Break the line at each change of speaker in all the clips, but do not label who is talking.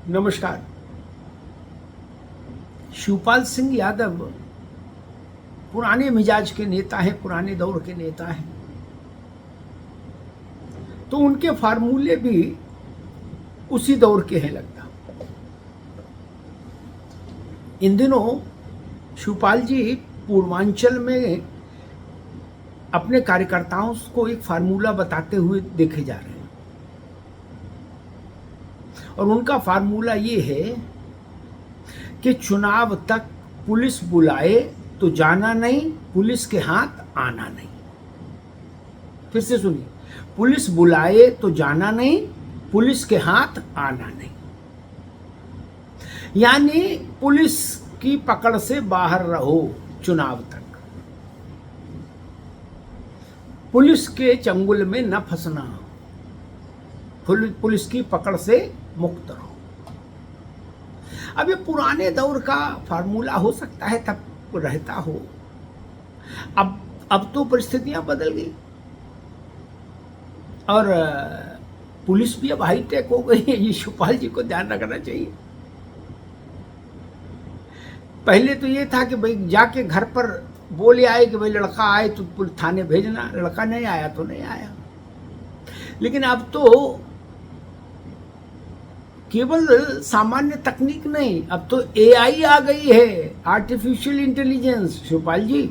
नमस्कार। शिवपाल सिंह यादव पुराने मिजाज के नेता हैं, पुराने दौर के नेता हैं, तो उनके फार्मूले भी उसी दौर के हैं लगता। इन दिनों शिवपाल जी पूर्वांचल में अपने कार्यकर्ताओं को एक फार्मूला बताते हुए देखे जा रहे हैं, और उनका फार्मूला ये है कि चुनाव तक पुलिस बुलाए तो जाना नहीं, पुलिस के हाथ आना नहीं। फिर से सुनिए, पुलिस बुलाए तो जाना नहीं, पुलिस के हाथ आना नहीं। यानी पुलिस की पकड़ से बाहर रहो चुनाव तक, पुलिस के चंगुल में न फंसना, पुलिस की पकड़ से मुक्त रहो। अब ये पुराने दौर का फार्मूला हो सकता है, तब रहता हो। अब तो परिस्थितियां बदल गई और पुलिस भी अब हाईटेक हो गई है। ये शिवपाल जी को ध्यान रखना चाहिए। पहले तो ये था कि भाई जाके घर पर बोले आए कि भाई लड़का आए तो पुलिस थाने भेजना, लड़का नहीं आया तो नहीं आया। लेकिन अब तो केवल सामान्य तकनीक नहीं, अब तो एआई आ गई है, आर्टिफिशियल इंटेलिजेंस। शिवपाल जी,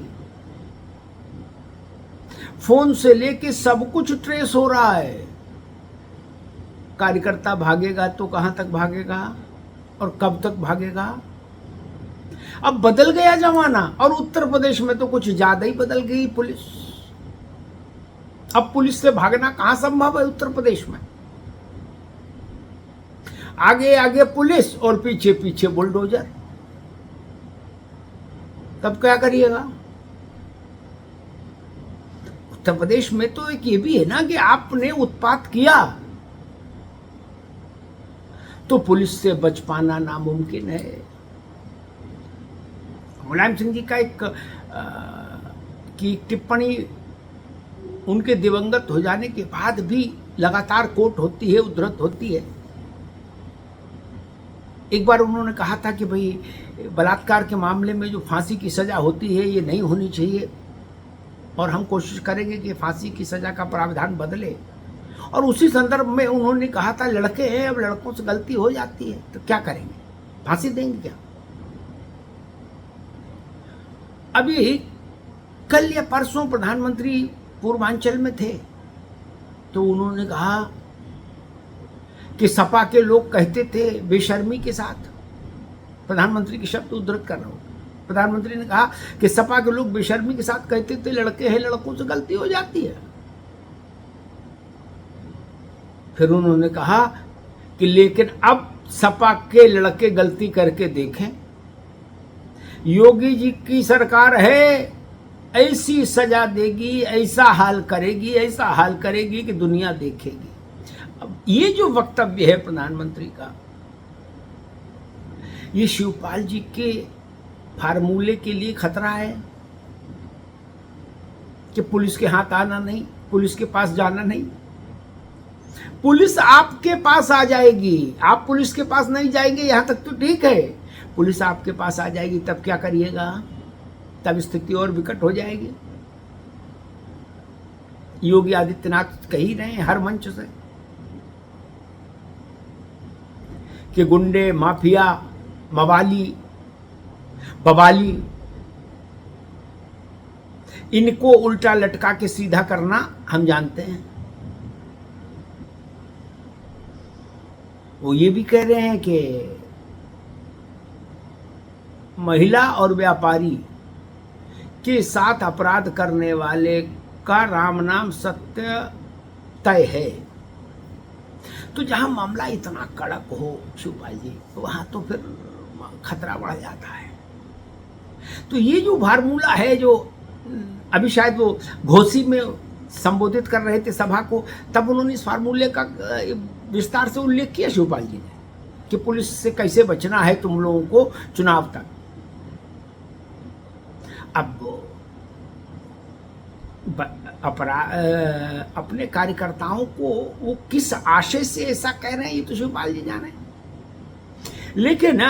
फोन से लेके सब कुछ ट्रेस हो रहा है। कार्यकर्ता भागेगा तो कहां तक भागेगा और कब तक भागेगा। अब बदल गया जमाना, और उत्तर प्रदेश में तो कुछ ज्यादा ही बदल गई पुलिस। अब पुलिस से भागना कहां संभव है उत्तर प्रदेश में। आगे आगे पुलिस और पीछे पीछे बुलडोजर। तब क्या करिएगा। उत्तर प्रदेश में तो एक ये भी है ना कि आपने उत्पात किया तो पुलिस से बच पाना नामुमकिन है। मुलायम सिंह जी का की टिप्पणी उनके दिवंगत हो जाने के बाद भी लगातार कोट होती है, उद्धृत होती है। एक बार उन्होंने कहा था कि भाई बलात्कार के मामले में जो फांसी की सजा होती है ये नहीं होनी चाहिए, और हम कोशिश करेंगे कि फांसी की सजा का प्रावधान बदले। और उसी संदर्भ में उन्होंने कहा था लड़के हैं, अब लड़कों से गलती हो जाती है तो क्या करेंगे, फांसी देंगे क्या। अभी कल या परसों प्रधानमंत्री पूर्वांचल में थे, तो उन्होंने कहा कि सपा के लोग कहते थे बेशर्मी के साथ, प्रधानमंत्री के शब्द उद्धृत कर रहा हूं, प्रधानमंत्री ने कहा कि सपा के लोग बेशर्मी के साथ कहते थे लड़के हैं, लड़कों से गलती हो जाती है। फिर उन्होंने कहा कि लेकिन अब सपा के लड़के गलती करके देखें, योगी जी की सरकार है, ऐसी सजा देगी, ऐसा हाल करेगी कि दुनिया देखेगी। अब ये जो वक्तव्य है प्रधानमंत्री का, ये शिवपाल जी के फार्मूले के लिए खतरा है कि पुलिस के हाथ आना नहीं, पुलिस के पास जाना नहीं। पुलिस आपके पास आ जाएगी, आप पुलिस के पास नहीं जाएंगे, यहां तक तो ठीक है। पुलिस आपके पास आ जाएगी तब क्या करिएगा, तब स्थिति और विकट हो जाएगी। योगी आदित्यनाथ कह ही रहे हैं हर मंच से कि गुंडे, माफिया, मवाली, बवाली, इनको उल्टा लटका के सीधा करना हम जानते हैं। वो ये भी कह रहे हैं कि महिला और व्यापारी के साथ अपराध करने वाले का राम नाम सत्य तय है। तो जहां मामला इतना कड़क हो शिवपाल जी, वहां तो फिर खतरा बढ़ जाता है। तो ये जो फार्मूला है, जो अभी शायद वो घोसी में संबोधित कर रहे थे सभा को, तब उन्होंने इस फार्मूले का विस्तार से उल्लेख किया शिवपाल जी ने कि पुलिस से कैसे बचना है तुम लोगों को चुनाव तक। अब अपने कार्यकर्ताओं को वो किस आशय से ऐसा कह रहे हैं, ये तो शिवपाल जी जाने। लेकिन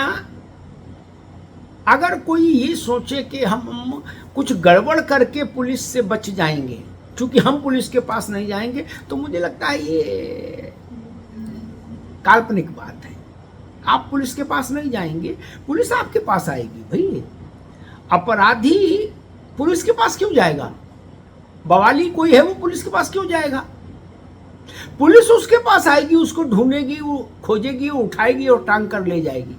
अगर कोई ये सोचे कि हम कुछ गड़बड़ करके पुलिस से बच जाएंगे, क्योंकि हम पुलिस के पास नहीं जाएंगे, तो मुझे लगता है ये काल्पनिक बात है। आप पुलिस के पास नहीं जाएंगे, पुलिस आपके पास आएगी। भाई अपराधी पुलिस के पास क्यों जाएगा? बवाली कोई है वो पुलिस के पास क्यों जाएगा? पुलिस उसके पास आएगी, उसको ढूंढेगी, वो खोजेगी, वो उठाएगी और टांग कर ले जाएगी।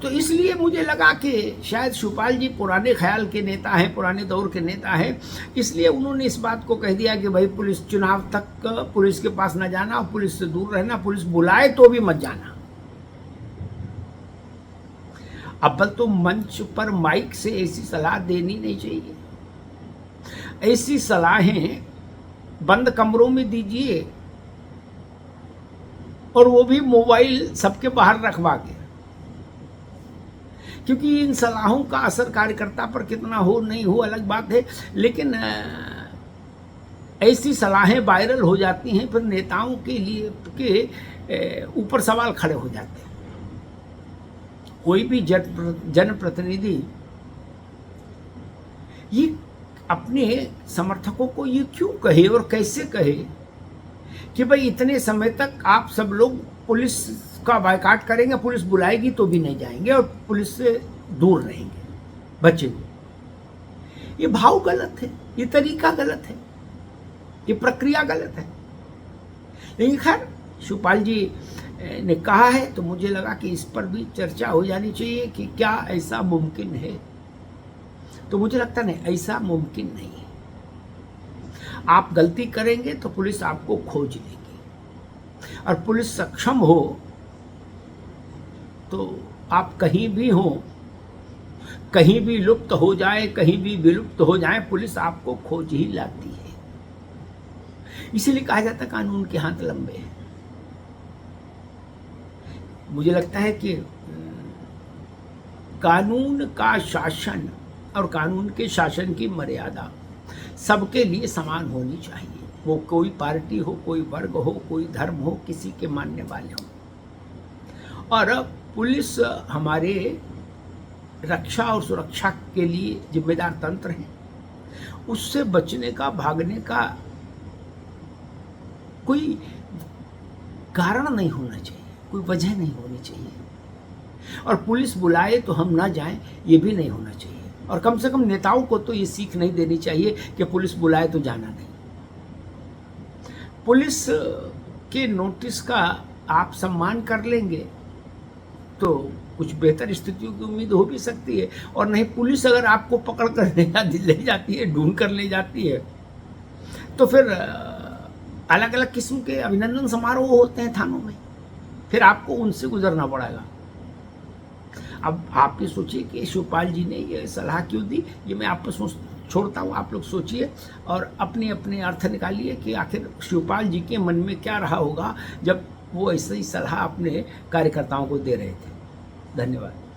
तो इसलिए मुझे लगा कि शायद शिवपाल जी पुराने ख्याल के नेता हैं, पुराने दौर के नेता हैं, इसलिए उन्होंने इस बात को कह दिया कि भाई पुलिस चुनाव तक पुलिस के पास न जाना, पुलिस से दूर रहना, पुलिस बुलाए तो भी मत जाना। अब तो मंच पर माइक से ऐसी सलाह देनी नहीं चाहिए। ऐसी सलाहें बंद कमरों में दीजिए, और वो भी मोबाइल सबके बाहर रखवा के, क्योंकि इन सलाहों का असर कार्यकर्ता पर कितना हो नहीं हो अलग बात है, लेकिन ऐसी सलाहें वायरल हो जाती हैं, फिर नेताओं के लिए के ऊपर सवाल खड़े हो जाते हैं। कोई भी जनप्रतिनिधि ये अपने समर्थकों को ये क्यों कहे और कैसे कहे कि भाई इतने समय तक आप सब लोग पुलिस का बायकाट करेंगे, पुलिस बुलाएगी तो भी नहीं जाएंगे और पुलिस से दूर रहेंगे, बचेंगे। ये भाव गलत है, ये तरीका गलत है, ये प्रक्रिया गलत है। लेकिन खैर शिवपाल जी ने कहा है तो मुझे लगा कि इस पर भी चर्चा हो जानी चाहिए कि क्या ऐसा मुमकिन है। तो मुझे लगता नहीं, ऐसा मुमकिन नहीं है। आप गलती करेंगे तो पुलिस आपको खोज लेगी, और पुलिस सक्षम हो तो आप कहीं भी हो, कहीं भी लुप्त हो जाए, कहीं भी विलुप्त हो जाए, पुलिस आपको खोज ही लाती है। इसीलिए कहा जाता है कानून के हाथ लंबे हैं। मुझे लगता है कि कानून का शासन और कानून के शासन की मर्यादा सबके लिए समान होनी चाहिए। वो कोई पार्टी हो, कोई वर्ग हो, कोई धर्म हो, किसी के मानने वाले हो। और पुलिस हमारे रक्षा और सुरक्षा के लिए जिम्मेदार तंत्र है। उससे बचने का, भागने का कोई कारण नहीं होना चाहिए, कोई वजह नहीं होनी चाहिए। और पुलिस बुलाए तो हम ना जाएं, ये भी नहीं होना चाहिए। और कम से कम नेताओं को तो ये सीख नहीं देनी चाहिए कि पुलिस बुलाए तो जाना नहीं। पुलिस के नोटिस का आप सम्मान कर लेंगे तो कुछ बेहतर स्थितियों की उम्मीद हो भी सकती है। और नहीं, पुलिस अगर आपको पकड़ कर ले जाती है, ढूंढ कर ले जाती है, तो फिर अलग अलग किस्म के अभिनंदन समारोह होते हैं थानों में, फिर आपको उनसे गुजरना पड़ेगा। अब आप ये सोचिए कि शिवपाल जी ने ये सलाह क्यों दी, ये मैं आप पर छोड़ता हूँ। आप लोग सोचिए और अपने अपने अर्थ निकालिए कि आखिर शिवपाल जी के मन में क्या रहा होगा जब वो ऐसी सलाह अपने कार्यकर्ताओं को दे रहे थे। धन्यवाद।